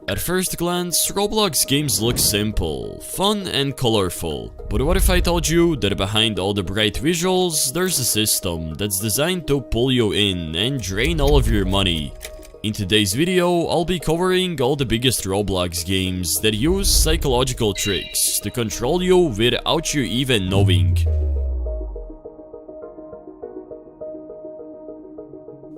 At first glance, Roblox games look simple, fun and colorful. But what if I told you that behind all the bright visuals, there's a system that's designed to pull you in and drain all of your money? In today's video, I'll be covering all the biggest Roblox games that use psychological tricks to control you without you even knowing.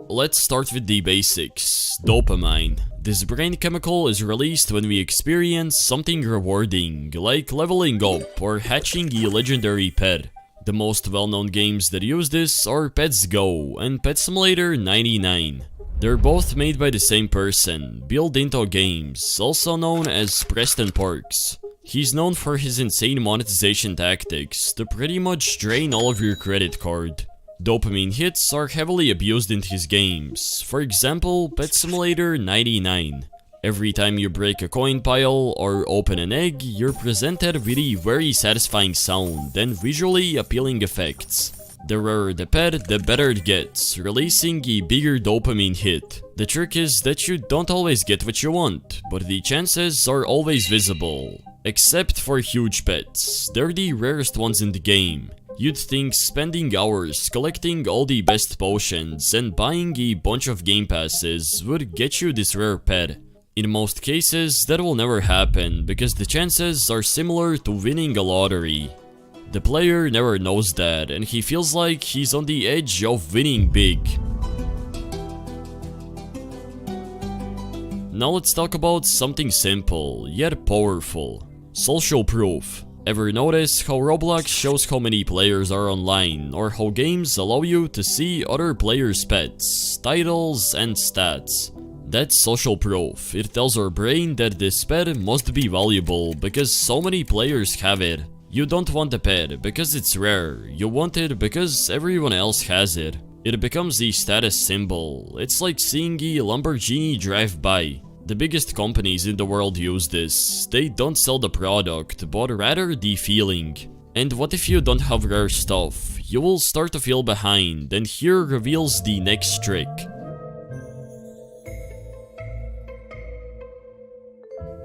Let's start with the basics. Dopamine. This brain chemical is released when we experience something rewarding, like leveling up or hatching a legendary pet. The most well-known games that use this are Pets Go and Pet Simulator 99. They're both made by the same person, Build Into Games, also known as Preston Parks. He's known for his insane monetization tactics to pretty much drain all of your credit card. Dopamine hits are heavily abused in his games. For example, Pet Simulator 99. Every time you break a coin pile or open an egg, you're presented with a very satisfying sound and visually appealing effects. The rarer the pet, the better it gets, releasing a bigger dopamine hit. The trick is that you don't always get what you want, but the chances are always visible. Except for huge pets, they're the rarest ones in the game. You'd think spending hours collecting all the best potions and buying a bunch of game passes would get you this rare pet. In most cases, that will never happen because the chances are similar to winning a lottery. The player never knows that and he feels like he's on the edge of winning big. Now let's talk about something simple yet powerful. Social proof. Ever notice how Roblox shows how many players are online, or how games allow you to see other players' pets, titles, and stats? That's social proof. It tells our brain that this pet must be valuable because so many players have it. You don't want a pet because it's rare, you want it because everyone else has it. It becomes a status symbol. It's like seeing a Lamborghini drive by. The biggest companies in the world use this. They don't sell the product, but rather the feeling. And what if you don't have rare stuff? You will start to feel behind, and here reveals the next trick.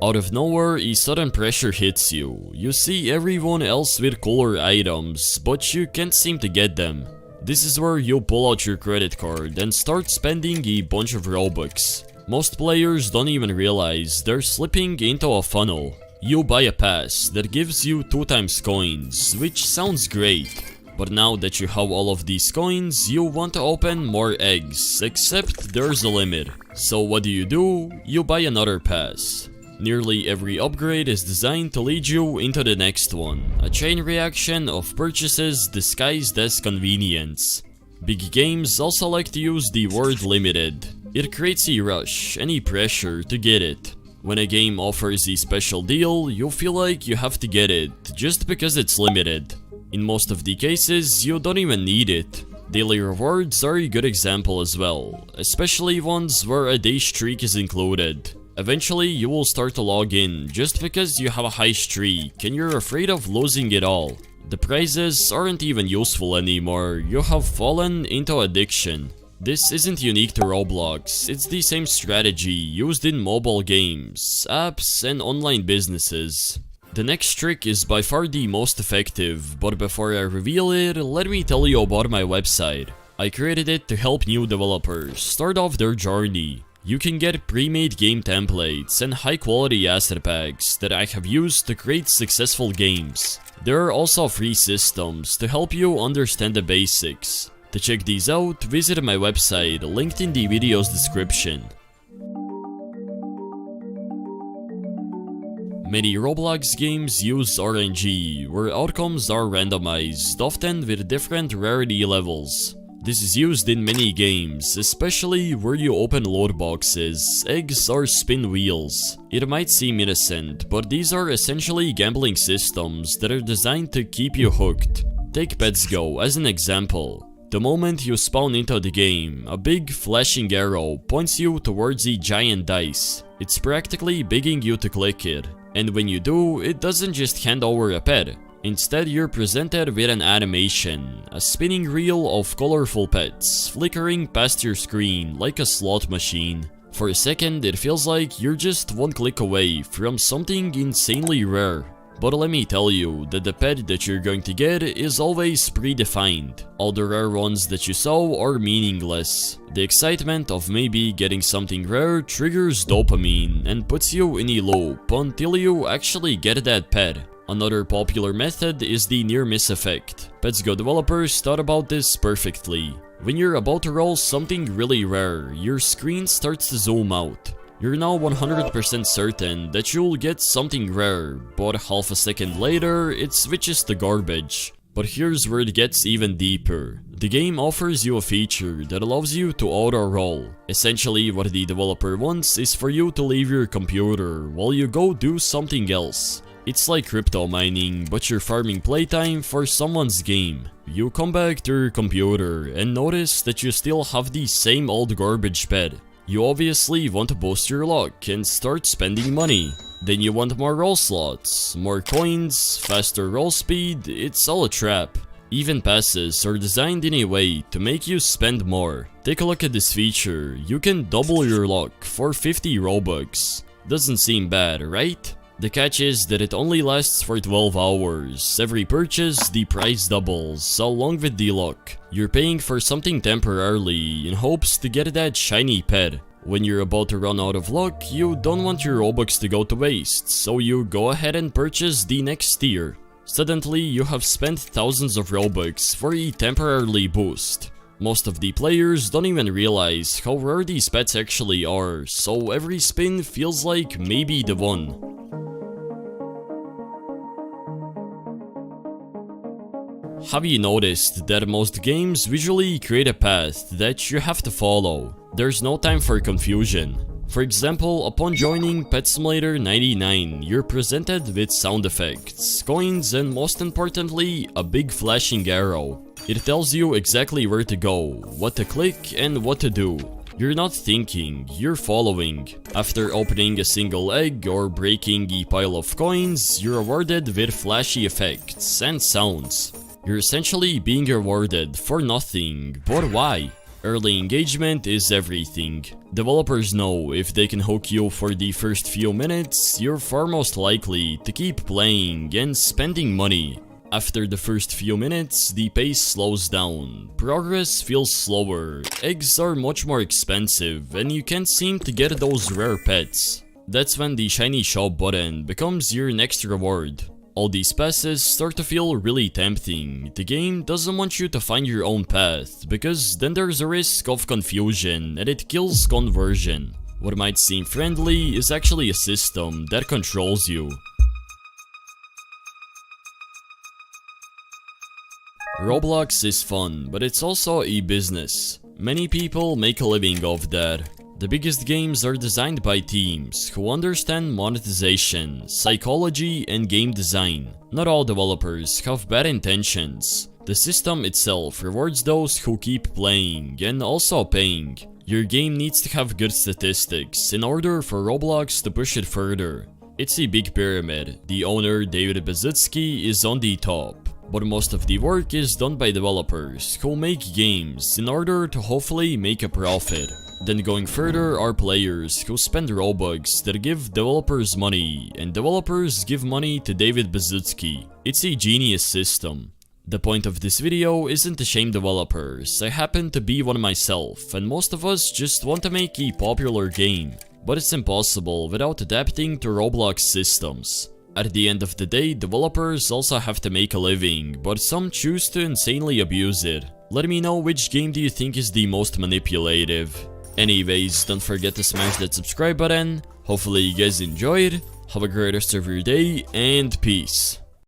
Out of nowhere, a sudden pressure hits you. You see everyone else with cooler items, but you can't seem to get them. This is where you pull out your credit card and start spending a bunch of Robux. Most players don't even realize they're slipping into a funnel. You buy a pass that gives you 2 times coins, which sounds great. But now that you have all of these coins, you want to open more eggs, except there's a limit. So what do? You buy another pass. Nearly every upgrade is designed to lead you into the next one, a chain reaction of purchases disguised as convenience. Big games also like to use the word limited. It creates a rush and a pressure to get it. When a game offers a special deal, you feel like you have to get it, just because it's limited. In most of the cases, you don't even need it. Daily rewards are a good example as well, especially ones where a day streak is included. Eventually, you will start to log in, just because you have a high streak and you're afraid of losing it all. The prizes aren't even useful anymore, you have fallen into addiction. This isn't unique to Roblox, it's the same strategy used in mobile games, apps, and online businesses. The next trick is by far the most effective, but before I reveal it, let me tell you about my website. I created it to help new developers start off their journey. You can get pre-made game templates and high-quality asset packs that I have used to create successful games. There are also free systems to help you understand the basics. To check these out, visit my website, linked in the video's description. Many Roblox games use RNG, where outcomes are randomized, often with different rarity levels. This is used in many games, especially where you open loot boxes, eggs, or spin wheels. It might seem innocent, but these are essentially gambling systems that are designed to keep you hooked. Take Pets Go as an example. The moment you spawn into the game, a big flashing arrow points you towards a giant dice. It's practically begging you to click it. And when you do, it doesn't just hand over a pet. Instead, you're presented with an animation, a spinning reel of colorful pets flickering past your screen like a slot machine. For a second, it feels like you're just one click away from something insanely rare. But let me tell you that the pet that you're going to get is always predefined. All the rare ones that you saw are meaningless. The excitement of maybe getting something rare triggers dopamine and puts you in a loop until you actually get that pet. Another popular method is the near-miss effect. Pets Go developers thought about this perfectly. When you're about to roll something really rare, your screen starts to zoom out. You're now 100% certain that you'll get something rare, but half a second later, it switches to garbage. But here's where it gets even deeper. The game offers you a feature that allows you to auto-roll. Essentially, what the developer wants is for you to leave your computer while you go do something else. It's like crypto mining, but you're farming playtime for someone's game. You come back to your computer and notice that you still have the same old garbage pet. You obviously want to boost your luck and start spending money. Then you want more roll slots, more coins, faster roll speed, it's all a trap. Even passes are designed in a way to make you spend more. Take a look at this feature, you can double your luck for 50 Robux. Doesn't seem bad, right? The catch is that it only lasts for 12 hours. Every purchase, the price doubles, along with the luck. You're paying for something temporarily in hopes to get that shiny pet. When you're about to run out of luck, you don't want your Robux to go to waste, so you go ahead and purchase the next tier. Suddenly, you have spent thousands of Robux for a temporary boost. Most of the players don't even realize how rare these pets actually are, so every spin feels like maybe the one. Have you noticed that most games visually create a path that you have to follow? There's no time for confusion. For example, upon joining Pet Simulator 99, you're presented with sound effects, coins, and most importantly, a big flashing arrow. It tells you exactly where to go, what to click, and what to do. You're not thinking, you're following. After opening a single egg or breaking a pile of coins, you're rewarded with flashy effects and sounds. You're essentially being rewarded for nothing, but why? Early engagement is everything. Developers know if they can hook you for the first few minutes, you're far most likely to keep playing and spending money. After the first few minutes, the pace slows down, progress feels slower, eggs are much more expensive, and you can't seem to get those rare pets. That's when the shiny shop button becomes your next reward. All these passes start to feel really tempting. The game doesn't want you to find your own path, because then there's a risk of confusion and it kills conversion. What might seem friendly is actually a system that controls you. Roblox is fun, but it's also a business. Many people make a living off that. The biggest games are designed by teams who understand monetization, psychology, and game design. Not all developers have bad intentions. The system itself rewards those who keep playing and also paying. Your game needs to have good statistics in order for Roblox to push it further. It's a big pyramid. The owner, David Bezitsky, is on the top. But most of the work is done by developers who make games in order to hopefully make a profit. Then going further are players who spend Robux that give developers money, and developers give money to David Bezitsky. It's a genius system. The point of this video isn't to shame developers. I happen to be one myself, and most of us just want to make a popular game. But it's impossible without adapting to Roblox systems. At the end of the day, developers also have to make a living, but some choose to insanely abuse it. Let me know which game do you think is the most manipulative. Anyways, don't forget to smash that subscribe button. Hopefully you guys enjoyed. Have a great rest of your day, and peace.